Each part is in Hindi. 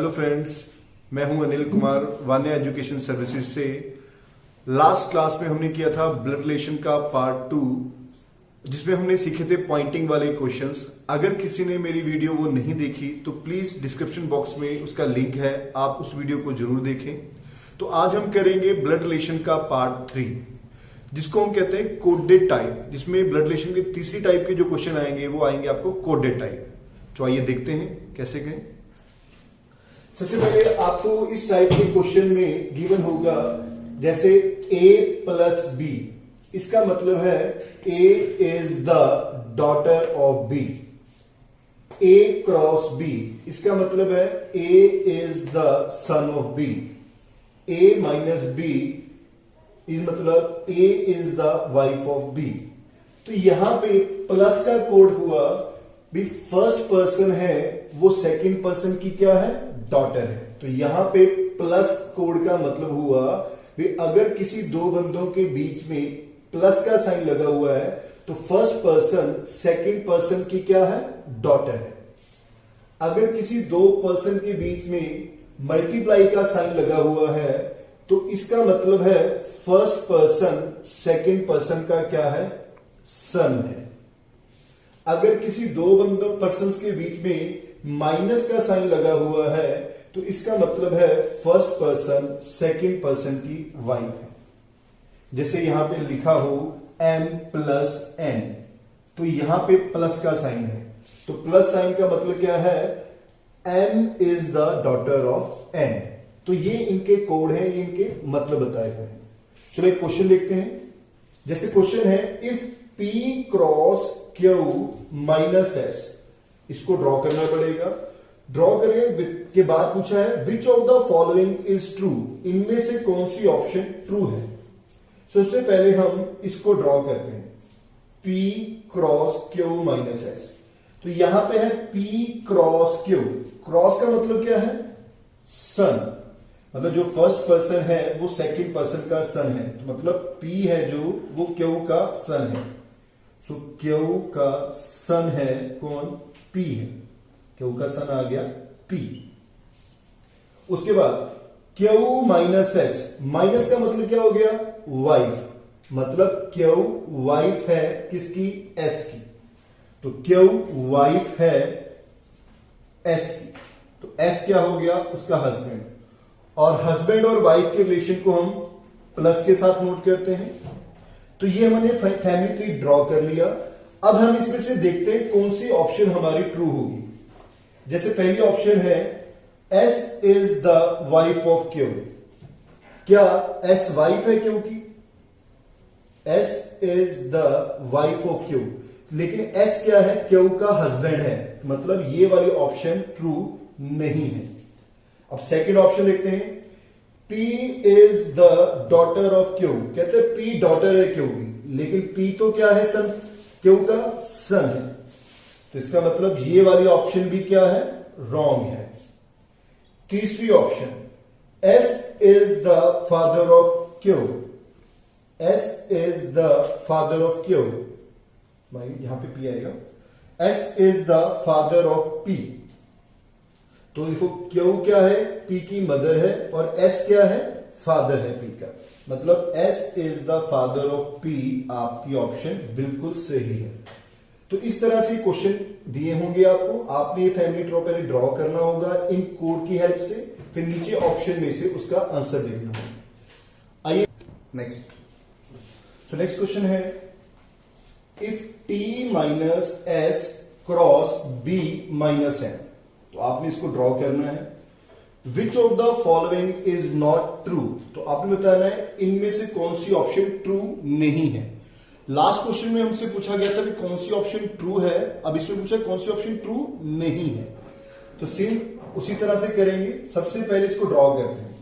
हेलो फ्रेंड्स, मैं हूं अनिल कुमार वान्या एजुकेशन सर्विसेज से। लास्ट क्लास में हमने किया था ब्लड रिलेशन का पार्ट 2, जिसमें हमने सीखे थे पॉइंटिंग वाले क्वेश्चंस। अगर किसी ने मेरी वीडियो वो नहीं देखी तो प्लीज डिस्क्रिप्शन बॉक्स में उसका लिंक है, आप उस वीडियो को जरूर देखें। तो आज हम करेंगे ब्लड रिलेशन का पार्ट 3, जिसको हम कहते हैं कोडेड टाइप, जिसमें ब्लड रिलेशन के तीसरी टाइप के जो क्वेश्चन आएंगे वो आएंगे आपको कोडेड टाइप। तो आइए देखते हैं कैसे करें। सबसे पहले आपको इस टाइप के क्वेश्चन में गिवन होगा जैसे a प्लस बी, इसका मतलब है a is the daughter of b। a cross b, इसका मतलब है a is the son of b। a minus b इस मतलब a is the wife of b। तो यहां पे प्लस का कोड हुआ भी, फर्स्ट पर्सन है वो सेकंड पर्सन की क्या है, डॉटर है। तो यहां पे प्लस कोड का मतलब हुआ भी अगर किसी दो बंदों के बीच में प्लस का साइन लगा हुआ है तो फर्स्ट पर्सन सेकंड पर्सन की क्या है, डॉटर है। अगर किसी दो पर्सन के बीच में मल्टीप्लाई का साइन लगा हुआ है तो इसका मतलब है फर्स्ट पर्सन सेकंड पर्सन का क्या है, सन है। अगर किसी दो बंदों पर्सन के बीच में माइनस का साइन लगा हुआ है तो इसका मतलब है फर्स्ट पर्सन सेकंड पर्सन की वाइफ है। जैसे यहां पे लिखा हो m प्लस n, तो यहां पे प्लस का साइन है, तो प्लस साइन का मतलब क्या है, m is the daughter of n। तो ये इनके कोड हैं, ये इनके मतलब बताए हुए हैं। चलो एक क्वेश्चन देखते हैं। जैसे क्वेश्चन है if p cross q minus s, इसको ड्रॉ करना पड़ेगा। ड्रॉ करने के बाद पूछा है विच of the following is true, इनमें से कौन सी ऑप्शन ट्रू है। सबसे पहले हम इसको ड्रॉ करते हैं, p cross q minus s। तो यहां पे है p क्रॉस q, क्रॉस का मतलब क्या है, सन, मतलब जो फर्स्ट पर्सन है वो सेकंड पर्सन का सन है। तो मतलब p है जो वो q का सन है। सो q का सन है कौन, p है, q का सन आ गया p। उसके बाद q माइनस s, माइनस का मतलब क्या हो गया, वाइफ, मतलब q वाइफ है किसकी, s की। तो q वाइफ है s की, तो s क्या हो गया, उसका हस्बैंड। और हस्बैंड और वाइफ के रिलेशन को हम प्लस के साथ नोट करते हैं। तो ये हमने फैमिली ट्री ड्रॉ कर लिया। अब हम इसमें से देखते हैं कौन सी ऑप्शन हमारी ट्रू होगी। जैसे पहली ऑप्शन है S is the wife of Q, क्या S वाइफ है Q की, S is the wife of Q, लेकिन S क्या है, Q का हस्बैंड है, मतलब ये वाली ऑप्शन ट्रू नहीं है। अब सेकंड ऑप्शन देखते हैं, P is the daughter of Q, कहते हैं P डॉटर है Q की, लेकिन P तो क्या है, सन, Q का सन है। तो इसका मतलब ये वाली ऑप्शन भी क्या है, रॉन्ग है। तीसरी option S is the father of Q, S is the father of Q, यहां पे P आएगा, S is the father of P। तो देखो Q क्या है, P की मदर है, और S क्या है, फादर है P का, मतलब S is the father of P। आपकी ऑप्शन बिल्कुल सही है। तो इस तरह से क्वेश्चन दिए होंगे आपको, आपने ये फैमिली ट्री पहले ड्रॉ करना होगा इन कोड की हेल्प से, फिर नीचे ऑप्शन में से उसका आंसर देखना होगा। आइए नेक्स्ट। सो नेक्स्ट क्वेश्चन है if T minus S cross B minus N, तो आपने इसको ड्रॉ करना है। विच of the following is not true, तो आपने बताना है इनमें से कौन सी ऑप्शन ट्रू नहीं है। लास्ट क्वेश्चन में हमसे पूछा गया था कि कौन सी ऑप्शन ट्रू है, अब इसमें पूछा कौन सी ऑप्शन ट्रू नहीं है। तो सेम उसी तरह से करेंगे। सबसे पहले इसको ड्रॉ करते हैं,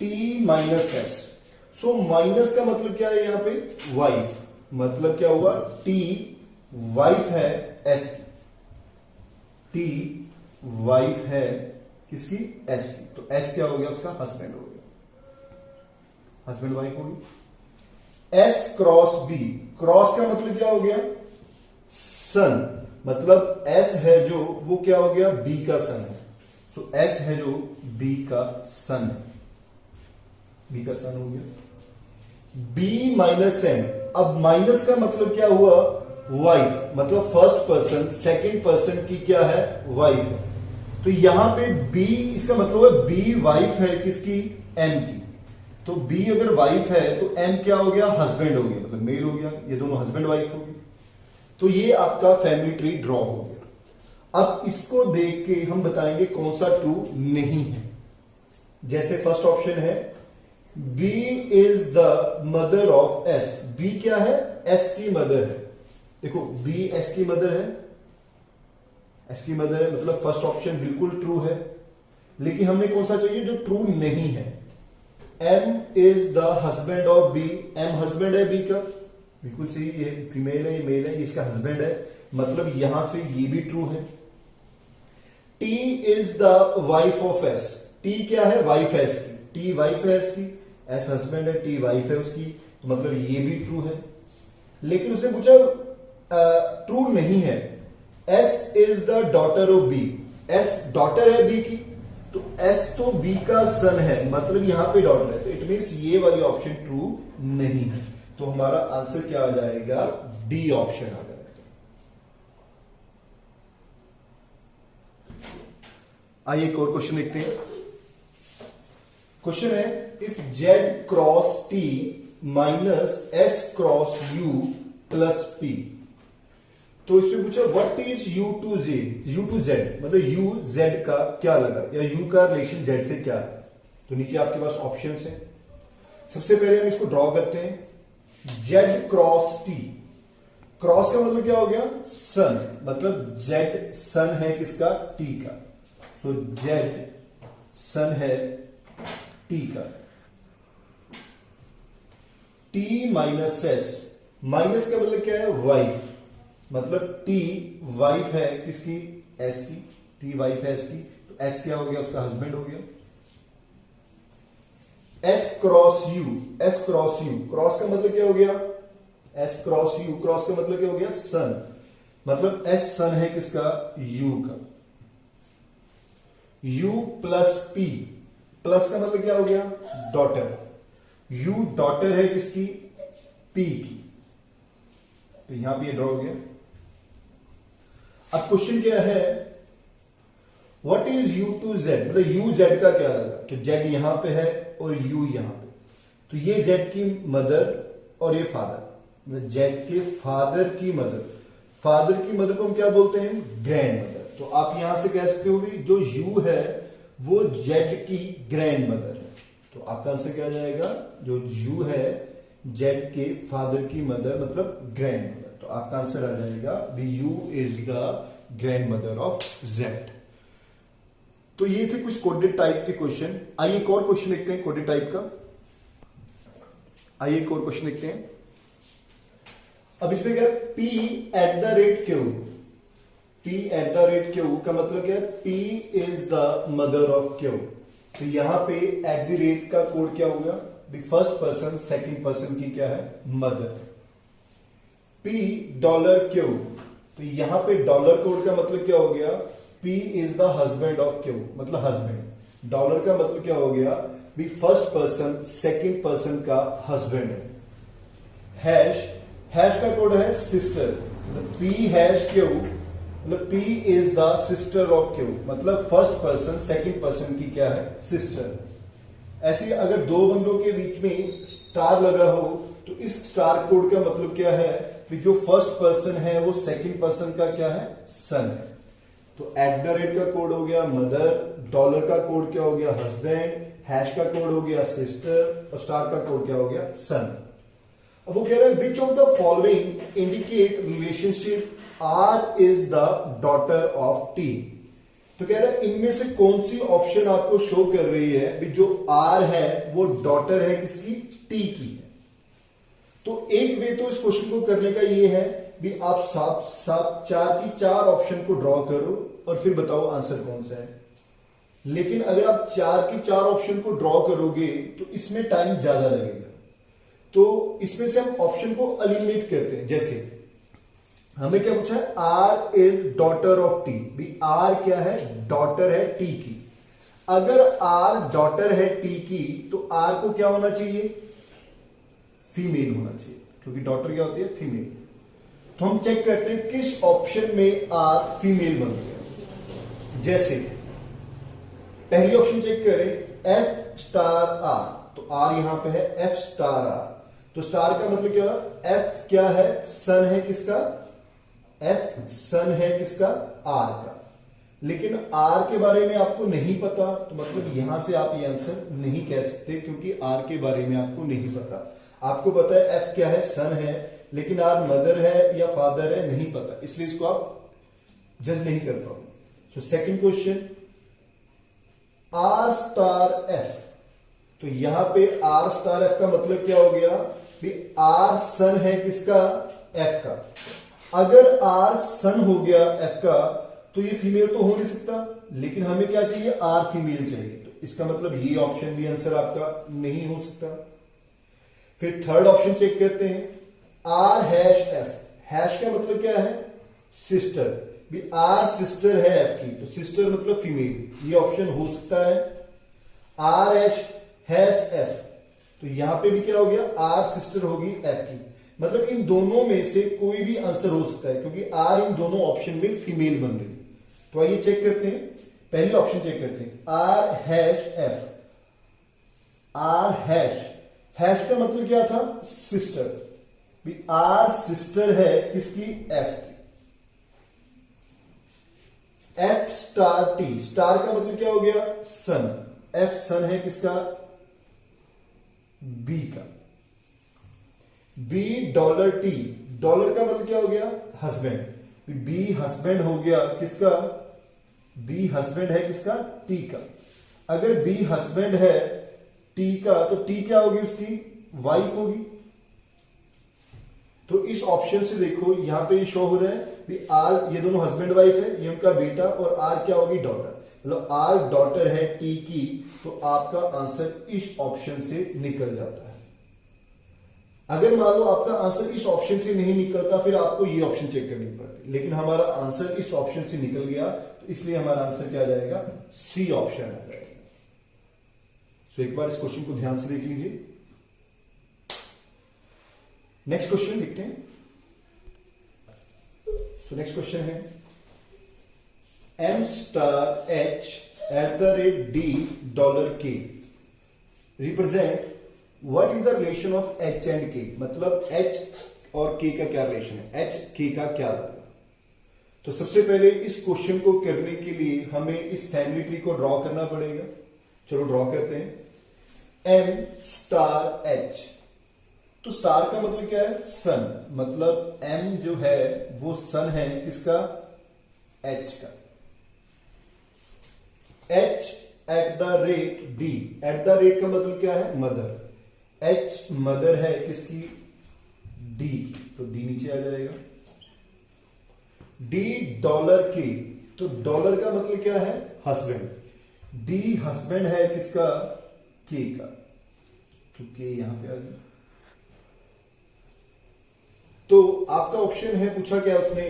T minus S। So minus का मतलब क्या है, यहां पे वाइफ, मतलब क्या हुआ, T वाइफ है S की, T वाइफ है किसकी, S की। तो S क्या हो गया, उसका हस्बैंड हो गया, हस्बैंड वाइफ होगी। S क्रॉस B, क्रॉस का मतलब क्या हो गया, सन, मतलब S है जो वो क्या हो गया, B का सन है। सो एस है जो बी का सन है, बी का सन हो गया। बी माइनस एम, अब माइनस का मतलब क्या हुआ, वाइफ, मतलब फर्स्ट पर्सन सेकंड पर्सन की क्या है, वाइफ है। तो यहां पे बी, इसका मतलब है बी वाइफ है किसकी, एम की। तो बी अगर वाइफ है तो एम क्या हो गया, हस्बैंड हो गया, मतलब मेल हो गया, ये दोनों हस्बैंड वाइफ हो गए। तो ये आपका फैमिली ट्री ड्रॉ हो गया। अब इसको देख के हम बताएंगे कौन सा ट्रू नहीं है। जैसे फर्स्ट ऑप्शन है B is the mother of S, B क्या है, एस की मदर है। देखो बी एस की मदर है, एस की मदर है, मतलब फर्स्ट ऑप्शन बिल्कुल ट्रू है। लेकिन हमें कौन सा चाहिए जो ट्रू नहीं है। M is the husband of B, M husband है बी का, बिल्कुल सही, ये फीमेल है, ये मेल है, ये इसका हस्बैंड है, मतलब यहां से ये भी ट्रू है। T is the wife of S, T क्या है, वाइफ है इसकी, टी वाइफ है इसकी, एस हस्बैंड है, टी वाइफ है उसकी, तो मतलब ये भी ट्रू है। लेकिन उसने पूछा ट्रू नहीं है, S is the daughter of B, S daughter है बी की, तो एस तो बी का सन है, मतलब यहां पे डॉटर है, तो इट मीन्स ये वाली ऑप्शन ट्रू नहीं है। तो हमारा आंसर क्या आ जाएगा, डी ऑप्शन आ जाएगा। आइए एक और क्वेश्चन देखते हैं। क्वेश्चन है if Z cross T minus S cross U plus P, तो इसमें पूछा what is U to Z, मतलब यू जेड का क्या लगा, या यू का रिलेशन जेड से क्या है। तो नीचे आपके पास ऑप्शंस हैं। सबसे पहले हम इसको ड्रॉ करते हैं। जेड क्रॉस टी, क्रॉस का मतलब क्या हो गया, सन, मतलब जेड सन है किसका, टी का। तो जेड सन है टी का। टी माइनस एस, माइनस का मतलब क्या है, वाइफ, मतलब टी वाइफ है किसकी, एस की, टी वाइफ है एस की, तो एस क्या हो गया, उसका हस्बैंड हो गया। S cross you, S cross you, cross का मतलब क्या हो गया, एस क्रॉस यू, क्रॉस का मतलब क्या हो गया, सन, मतलब एस सन है किसका, यू का। यू प्लस पी, प्लस का मतलब क्या हो गया, डॉटर, यू डॉटर है किसकी, पी की, तो यहां पे ड्रॉ हो गया। अब क्वेश्चन क्या है, what is U to Z, मतलब यू जेड का क्या लगा, तो जेड यहां पे है और यू यहां पे, तो ये जेड की मदर और ये फादर, मतलब जेड के फादर की मदर, फादर की मदर को हम क्या बोलते हैं, ग्रैंड मदर। तो आप यहां से कह सकते हो भी जो यू है वो जेड की ग्रैंड मदर है, तो आपका आंसर क्या आ जाएगा, जो यू है जेड के फादर की मदर मतलब ग्रैंड मदर, तो आपका आंसर आ जाएगा the you is the grand mother of Z. तो ये थे कुछ कोडेड टाइप के क्वेश्चन। आइए एक और क्वेश्चन देखते हैं कोडेड टाइप का। आइए एक और क्वेश्चन देखते हैं। अब इसमें क्या है, P eight the rate Q, P eight the rate Q का मतलब क्या है, P is the mother of Q. तो यहां पे एट द रेट का कोड क्या होगा, फर्स्ट पर्सन सेकंड पर्सन की क्या है, मदर। P डॉलर क्यू, तो यहां पे डॉलर कोड का मतलब क्या हो गया, P is the husband of Q, मतलब हस्बैंड। डॉलर का मतलब क्या हो गया, भी फर्स्ट पर्सन सेकंड पर्सन का हस्बैंड है। हैश, हैश का कोड है सिस्टर, मतलब P हैश क्यू, मतलब P is the sister of Q, मतलब फर्स्ट पर्सन सेकंड पर्सन की क्या है, सिस्टर। ऐसे अगर दो बंदों के बीच में स्टार लगा हो तो इस स्टार कोड का मतलब क्या है, कि जो फर्स्ट पर्सन है वो सेकंड पर्सन का क्या है, सन है। तो एट द रेट का कोड हो गया मदर, डॉलर का कोड क्या हो गया, हस्बैंड, हैश का कोड हो गया सिस्टर, और स्टार का कोड क्या हो गया, सन। अब वो कह रहे हैं which of the following indicate relationship R is the daughter of T. तो कह रहा है इनमें से कौन सी ऑप्शन आपको शो कर रही है भी जो आर है वो डॉटर है किसकी, टी की। तो एक वे तो इस क्वेश्चन को करने का ये है भी आप साफ चार की चार ऑप्शन को ड्रॉ करो और फिर बताओ आंसर कौन सा है। लेकिन अगर आप चार की चार ऑप्शन को ड्रॉ करोगे तो इसमें टाइम ज्यादा लगेगा। तो इसमें से हम ऑप्शन को एलिमिनेट करते हैं। जैसे हमें क्या पूछा है, R is daughter of T, भी आर क्या है, डॉटर है टी की। अगर आर डॉटर है टी की तो आर को क्या होना चाहिए, फीमेल होना चाहिए, क्योंकि डॉटर क्या होती है, फीमेल। तो हम चेक करते हैं किस ऑप्शन में आर फीमेल बन गया। जैसे पहली ऑप्शन चेक करें, एफ स्टार आर, तो आर यहां पे है, एफ स्टार आर, तो स्टार का मतलब क्या, एफ क्या है, सन है किसका, एफ सन है किसका, आर का। लेकिन आर के बारे में आपको नहीं पता, तो मतलब यहां से आप ये आंसर नहीं कह सकते, क्योंकि आर के बारे में आपको नहीं पता। आपको पता है एफ क्या है, सन है, लेकिन आर मदर है या फादर है नहीं पता, इसलिए इसको आप जज नहीं कर पाओगे। So second question, R star F, तो यहां पे आर स्टार एफ का मतलब क्या हो गया कि आर सन है किसका, एफ का। अगर आर सन हो गया एफ का तो ये फीमेल तो हो नहीं सकता, लेकिन हमें क्या चाहिए, आर फीमेल चाहिए, तो इसका मतलब ये ऑप्शन भी आंसर आपका नहीं हो सकता। फिर थर्ड ऑप्शन चेक करते हैं, आर हैश एफ, हैश का मतलब क्या है, सिस्टर, भी आर सिस्टर है एफ की, तो सिस्टर मतलब फीमेल, ये ऑप्शन हो सकता है। आर हैश एफ, तो यहां पे भी क्या हो गया, आर सिस्टर होगी एफ की, मतलब इन दोनों में से कोई भी आंसर हो सकता है, क्योंकि आर इन दोनों ऑप्शन में फीमेल बन रही है। तो आइए चेक करते हैं, पहली ऑप्शन चेक करते हैं, R hash F, R hash का मतलब क्या था, सिस्टर, भी आर सिस्टर है किसकी, एफ की। एफ स्टार टी, स्टार का मतलब क्या हो गया, सन, एफ सन है किसका, बी का। बी डॉलर टी, डॉलर का मतलब क्या हो गया, हस्बैंड, बी हस्बैंड हो गया किसका, बी हस्बैंड है किसका, टी का। अगर बी हस्बैंड है टी का, तो टी क्या होगी उसकी, वाइफ होगी। तो इस ऑप्शन से देखो यहां पे ये शो हो रहा है भी आर, ये दोनों हस्बैंड वाइफ है, ये उनका बेटा, और आर क्या होगी, डॉटर, मतलब आर डॉटर है टी की, तो आपका आंसर इस ऑप्शन से निकल जाता है। अगर मान लो आपका आंसर इस ऑप्शन से नहीं निकलता, फिर आपको ये ऑप्शन चेक करनी पड़ती, लेकिन हमारा आंसर इस ऑप्शन से निकल गया, तो इसलिए हमारा आंसर क्या आ जाएगा, सी ऑप्शन आ जाएगा। सो एक बार इस क्वेश्चन को ध्यान से देख लीजिए। नेक्स्ट क्वेश्चन देखते हैं। सो नेक्स्ट क्वेश्चन है, M star H at the rate D dollar K represent what is the relation of H and K, मतलब एच और के का क्या रिलेशन है, एच के का क्या होगा। तो सबसे पहले इस क्वेश्चन को करने के लिए हमें इस फैमिली ट्री को ड्रॉ करना पड़ेगा। चलो ड्रॉ करते हैं, एम स्टार एच, तो स्टार का मतलब क्या है, सन, मतलब एम जो है वो सन है किसका, एच का। H at the rate D, eight the rate का मतलब क्या है, मदर, एच मदर है किसकी, डी की, तो डी नीचे आ जाएगा। डी डॉलर के, तो डॉलर का मतलब क्या है, हस्बैंड, डी हस्बैंड है किसका, के का, तो के यहां पे आ गया। तो आपका ऑप्शन है, पूछा क्या उसने,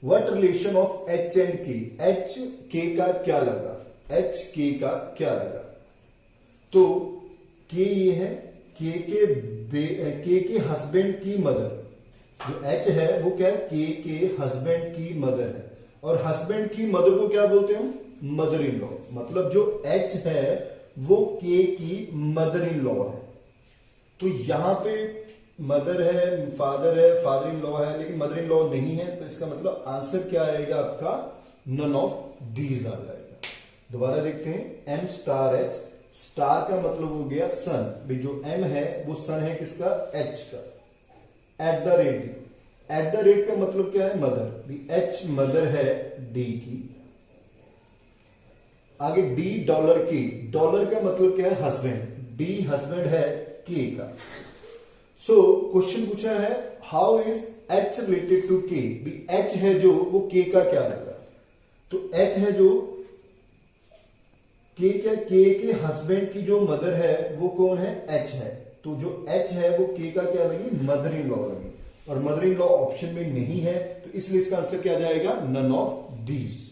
what relation of H and के, एच के का क्या लगा, एच के का क्या लगा। तो के ये है, के के हस्बैंड की मदर, जो एच है वो क्या है, के हस्बैंड की मदर है, और हस्बैंड की मदर को क्या बोलते हैं, मदर इन लॉ, मतलब जो एच है वो के की मदर इन लॉ है। तो यहां पे मदर है, फादर है, फादर इन लॉ है, लेकिन मदर इन लॉ नहीं है, तो इसका मतलब आंसर क्या आएगा आपका, नन ऑफ दीज आ जाएगा। दोबारा देखते हैं, एम स्टार एच, स्टार का मतलब हो गया सन, भाई जो एम है वो सन है किसका, एच का। Eight the rate, eight the rate का मतलब क्या है, मदर, एच मदर है डी की। आगे डी डॉलर की, डॉलर का मतलब क्या है, हस्बैंड, डी हस्बैंड है के का। सो क्वेश्चन पूछा है, how is H related to K, H है जो वो के का क्या लगा, तो एच है जो के क्या, के हस्बैंड की जो मदर है वो कौन है, एच है, तो जो एच है वो के का क्या लगी, मदर इन लॉ लगी, और मदर इन लॉ ऑप्शन में नहीं है, तो इसलिए इसका आंसर क्या जाएगा, नन ऑफ दीज।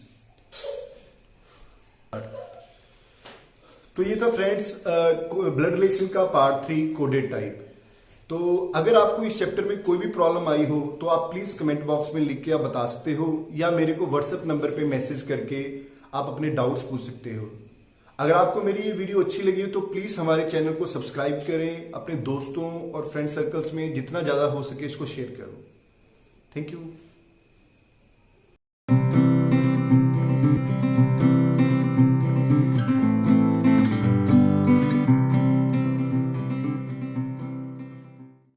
तो ये था फ्रेंड्स ब्लड रिलेशन का पार्ट 3 कोडेड टाइप। तो अगर आपको इस चैप्टर में कोई भी प्रॉब्लम आई हो तो आप प्लीज कमेंट बॉक्स में लिख के आप बता सकते हो, या मेरे को व्हाट्सएप नंबर पे मैसेज करके आप अपने डाउट्स पूछ सकते हो। अगर आपको मेरी ये वीडियो अच्छी लगी हो तो प्लीज हमारे चैनल को सब्सक्राइब करें, अपने दोस्तों और फ्रेंड सर्कल्स में जितना ज्यादा हो सके इसको शेयर करो। Thank you.